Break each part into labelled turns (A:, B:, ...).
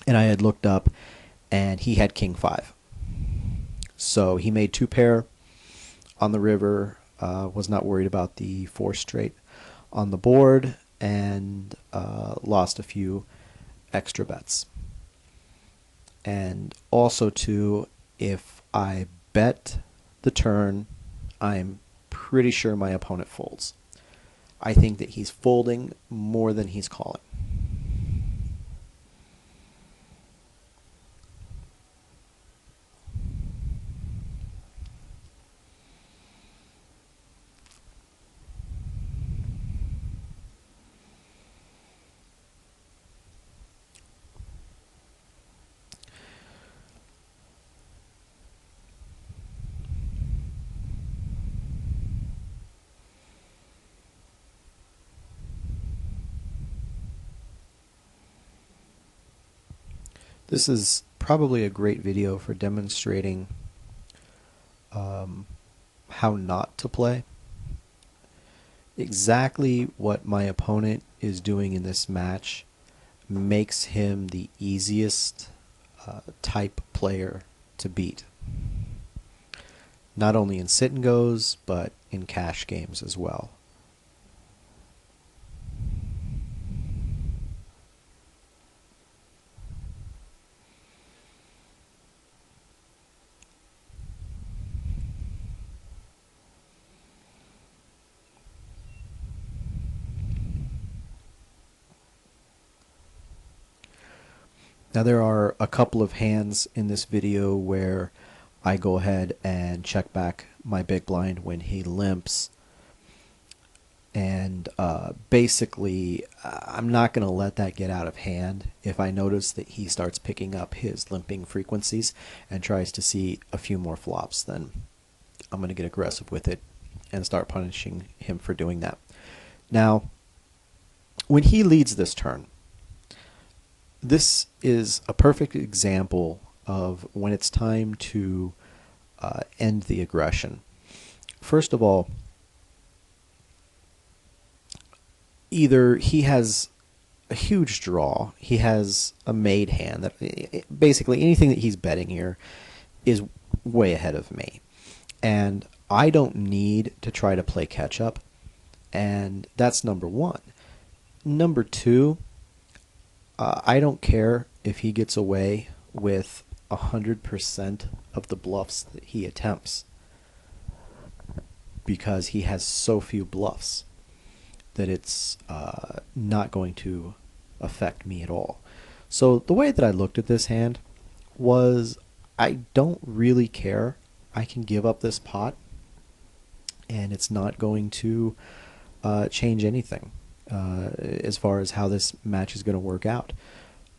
A: and I had looked up, and he had king 5. So he made 2 pair on the river, was not worried about the 4 straight on the board, and lost a few extra bets. And also, too, if I bet the turn, I'm pretty sure my opponent folds. I think that he's folding more than he's calling. This is probably a great video for demonstrating how not to play. Exactly what my opponent is doing in this match makes him the easiest type player to beat. Not only in sit and goes, but in cash games as well. Now there are a couple of hands in this video where I go ahead and check back my big blind when he limps. And basically, I'm not going to let that get out of hand. If I notice that he starts picking up his limping frequencies and tries to see a few more flops, then I'm going to get aggressive with it and start punishing him for doing that. Now, when he leads this turn, this is a perfect example of when it's time to end the aggression. First of all, either he has a huge draw, he has a made hand, that basically anything that he's betting here is way ahead of me. And I don't need to try to play catch up, and that's number one. Number two, I don't care if he gets away with 100% of the bluffs that he attempts, because he has so few bluffs that it's not going to affect me at all. So the way that I looked at this hand was, I don't really care. I can give up this pot, and it's not going to change anything as far as how this match is going to work out.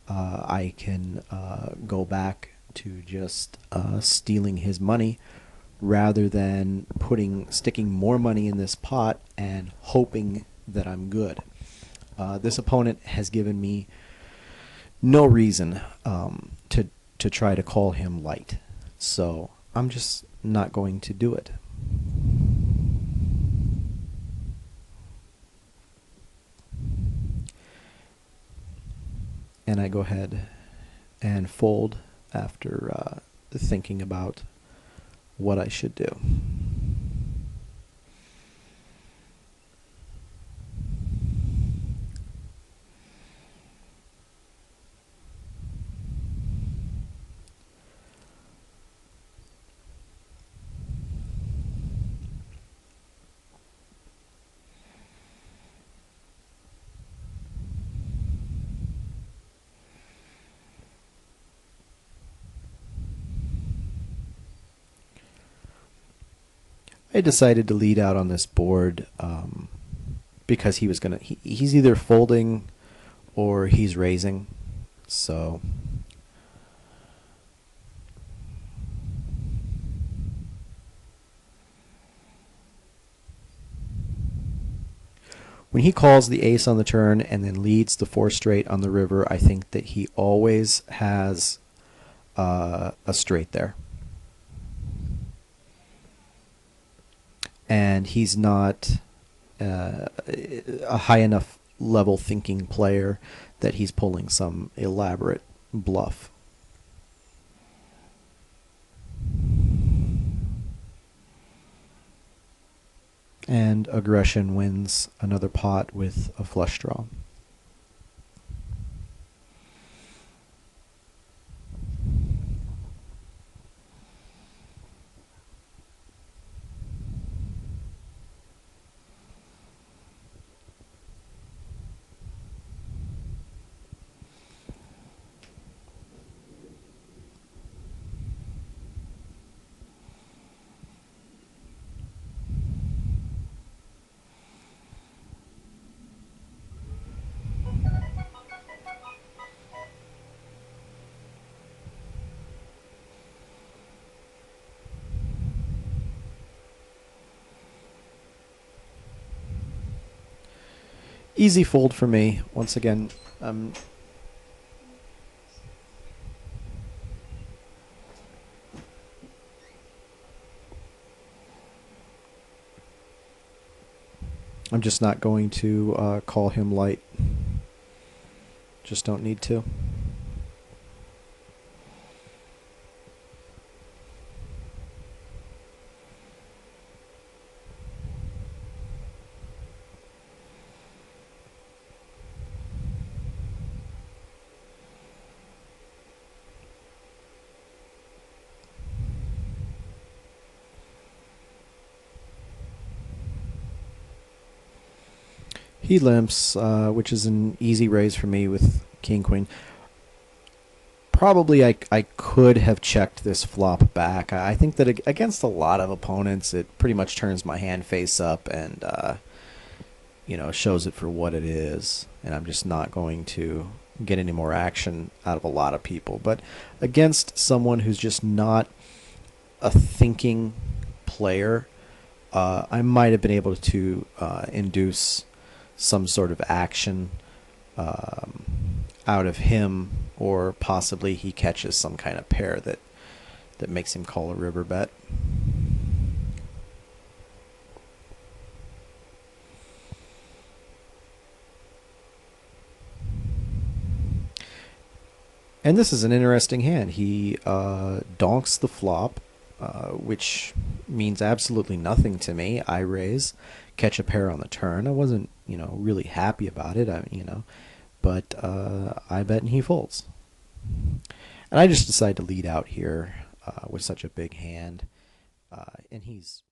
A: I can go back to just stealing his money rather than sticking more money in this pot and hoping that I'm good. This opponent has given me no reason to try to call him light, so I'm just not going to do it. And I go ahead and fold after thinking about what I should do. I decided to lead out on this board because he's either folding or he's raising. So when he calls the ace on the turn and then leads the 4 straight on the river, I think that he always has a straight there. And he's not a high enough level thinking player that he's pulling some elaborate bluff. And aggression wins another pot with a flush draw. Easy fold for me. Once again, I'm just not going to call him light. Just don't need to. He limps, which is an easy raise for me with king queen. Probably I could have checked this flop back. I think that against a lot of opponents, it pretty much turns my hand face up and shows it for what it is. And I'm just not going to get any more action out of a lot of people. But against someone who's just not a thinking player, I might have been able to induce some sort of action out of him, or possibly he catches some kind of pair that makes him call a river bet. And this is an interesting hand. He donks the flop, which means absolutely nothing to me. I raise, catch a pair on the turn. I wasn't, really happy about it. But I bet and he folds. And I just decide to lead out here with such a big hand, and he's